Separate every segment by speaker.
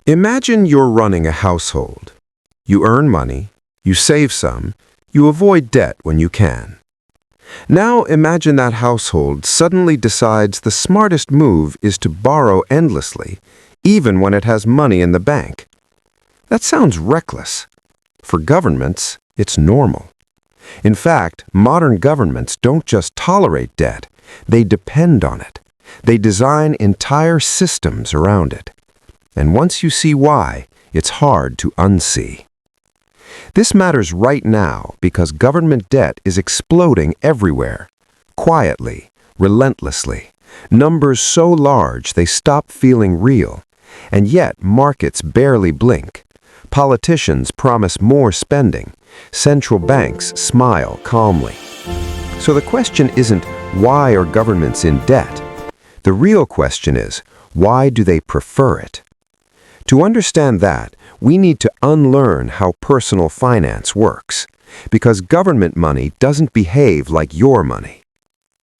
Speaker 1: Imagine you're running a household. You earn money, you save some, you avoid debt when you can. Now imagine that household suddenly decides the smartest move is to borrow endlessly, even when it has money in the bank. That sounds reckless. For governments, it's normal. In fact, modern governments don't just tolerate debt, they depend on it. They design entire systems around it. And once you see why, it's hard to unsee. This matters right now because government debt is exploding everywhere. Quietly, relentlessly. Numbers so large they stop feeling real. And yet markets barely blink. Politicians promise more spending. Central banks smile calmly. So the question isn't, why are governments in debt? The real question is, why do they prefer it? To understand that, we need to unlearn how personal finance works, because government money doesn't behave like your money.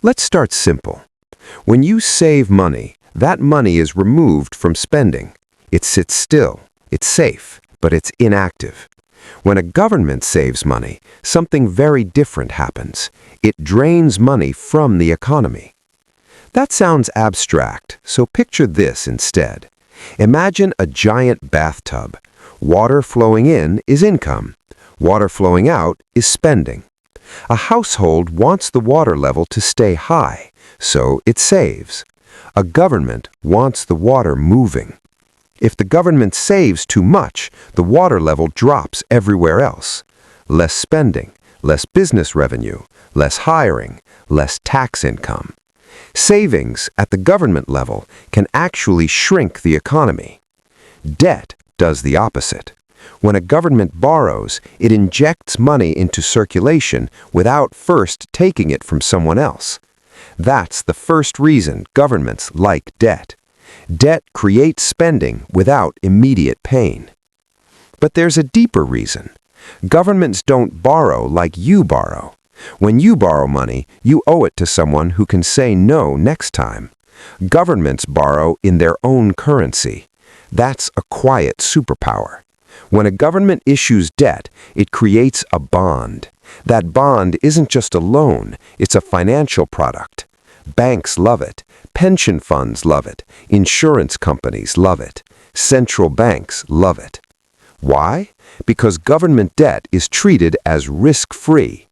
Speaker 1: Let's start simple. When you save money, that money is removed from spending. It sits still, it's safe, but it's inactive. When a government saves money, something very different happens. It drains money from the economy. That sounds abstract, so picture this instead. Imagine a giant bathtub. Water flowing in is income. Water flowing out is spending. A household wants the water level to stay high, so it saves. A government wants the water moving. If the government saves too much, the water level drops everywhere else. Less spending, less business revenue, less hiring, less tax income. Savings at the government level can actually shrink the economy. Debt does the opposite. When a government borrows, it injects money into circulation without first taking it from someone else. That's the first reason governments like debt. Debt creates spending without immediate pain. But there's a deeper reason. Governments don't borrow like you borrow. When you borrow money, you owe it to someone who can say no next time. Governments borrow in their own currency. That's a quiet superpower. When a government issues debt, it creates a bond. That bond isn't just a loan, it's a financial product. Banks love it. Pension funds love it. Insurance companies love it. Central banks love it. Why? Because government debt is treated as risk-free.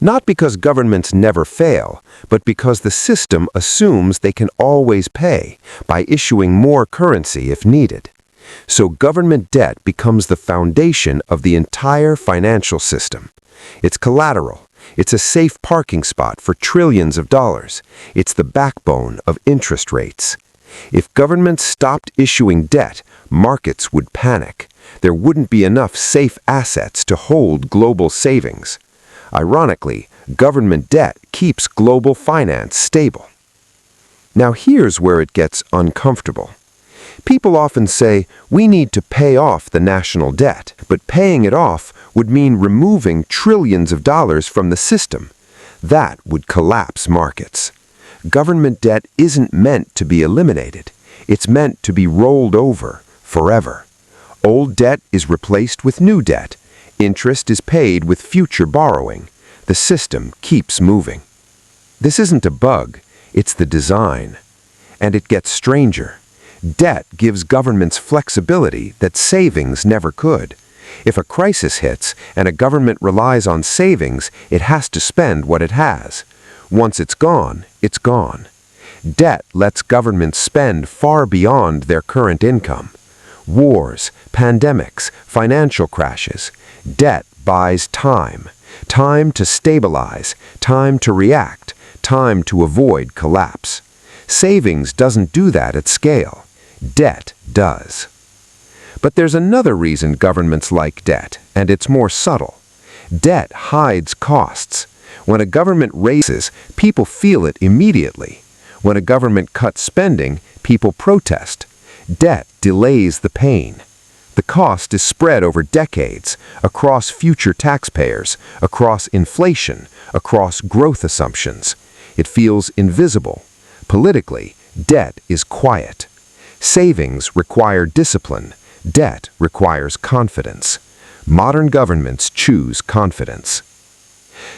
Speaker 1: Not because governments never fail, but because the system assumes they can always pay by issuing more currency if needed. So government debt becomes the foundation of the entire financial system. It's collateral. It's a safe parking spot for trillions of dollars. It's the backbone of interest rates. If governments stopped issuing debt, markets would panic. There wouldn't be enough safe assets to hold global savings. Ironically, government debt keeps global finance stable. Now here's where it gets uncomfortable. People often say, we need to pay off the national debt, but paying it off would mean removing trillions of dollars from the system. That would collapse markets. Government debt isn't meant to be eliminated. It's meant to be rolled over forever. Old debt is replaced with new debt. Interest is paid with future borrowing. The system keeps moving. This isn't a bug, it's the design. And it gets stranger. Debt gives governments flexibility that savings never could. If a crisis hits and a government relies on savings, it has to spend what it has. Once it's gone, it's gone. Debt lets governments spend far beyond their current income. Wars, pandemics, financial crashes. Debt buys time. Time to stabilize, time to react, time to avoid collapse. Savings doesn't do that at scale. Debt does. But there's another reason governments like debt, and it's more subtle. Debt hides costs. When a government raises, people feel it immediately. When a government cuts spending, people protest. Debt delays the pain. The cost is spread over decades, across future taxpayers, across inflation, across growth assumptions. It feels invisible. Politically, debt is quiet. Savings require discipline. Debt requires confidence. Modern governments choose confidence.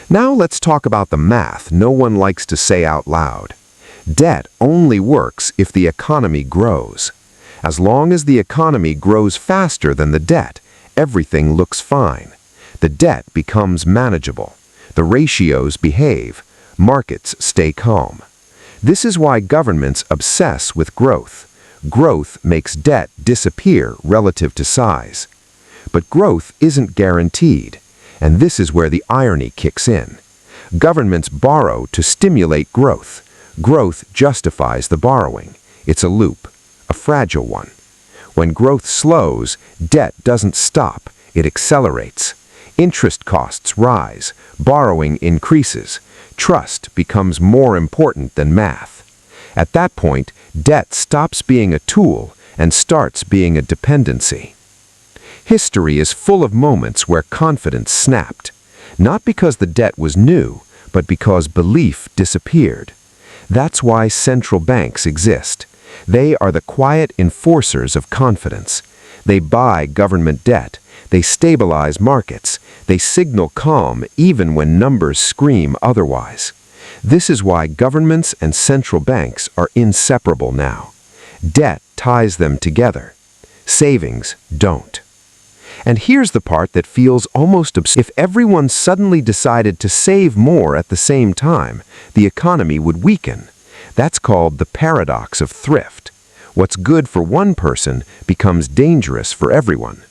Speaker 1: Now let's talk about the math no one likes to say out loud. Debt only works if the economy grows. As long as the economy grows faster than the debt, everything looks fine. The debt becomes manageable. The ratios behave. Markets stay calm. This is why governments obsess with growth. Growth makes debt disappear relative to size. But growth isn't guaranteed, and this is where the irony kicks in. Governments borrow to stimulate growth. Growth justifies the borrowing. It's a loop, a fragile one. When growth slows, debt doesn't stop, it accelerates. Interest costs rise, borrowing increases. Trust becomes more important than math. At that point, debt stops being a tool and starts being a dependency. History is full of moments where confidence snapped, not because the debt was new, but because belief disappeared. That's why central banks exist. They are the quiet enforcers of confidence. They buy government debt. They stabilize markets. They signal calm even when numbers scream otherwise. This is why governments and central banks are inseparable now. Debt ties them together. Savings don't. And here's the part that feels almost absurd. If everyone suddenly decided to save more at the same time, the economy would weaken. That's called the paradox of thrift. What's good for one person becomes dangerous for everyone.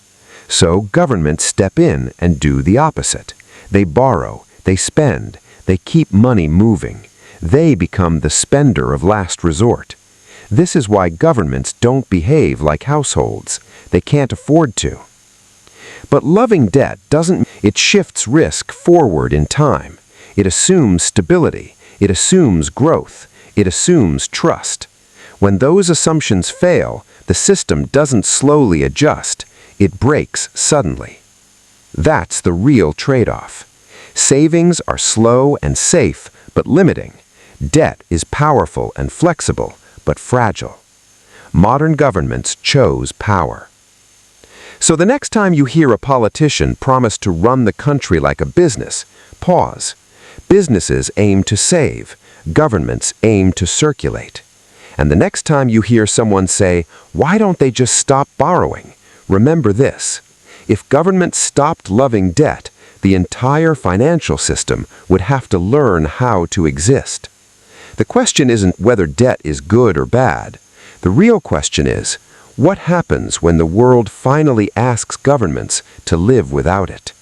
Speaker 1: So governments step in and do the opposite. They borrow, they spend, they keep money moving. They become the spender of last resort. This is why governments don't behave like households. They can't afford to. But loving debt doesn't. It shifts risk forward in time. It assumes stability. It assumes growth. It assumes trust. When those assumptions fail, the system doesn't slowly adjust. It breaks suddenly. That's the real trade-off. Savings are slow and safe, but limiting. Debt is powerful and flexible, but fragile. Modern governments chose power. So the next time you hear a politician promise to run the country like a business, pause. Businesses aim to save. Governments aim to circulate. And the next time you hear someone say, "Why don't they just stop borrowing?" remember this. If governments stopped loving debt, the entire financial system would have to learn how to exist. The question isn't whether debt is good or bad. The real question is, what happens when the world finally asks governments to live without it?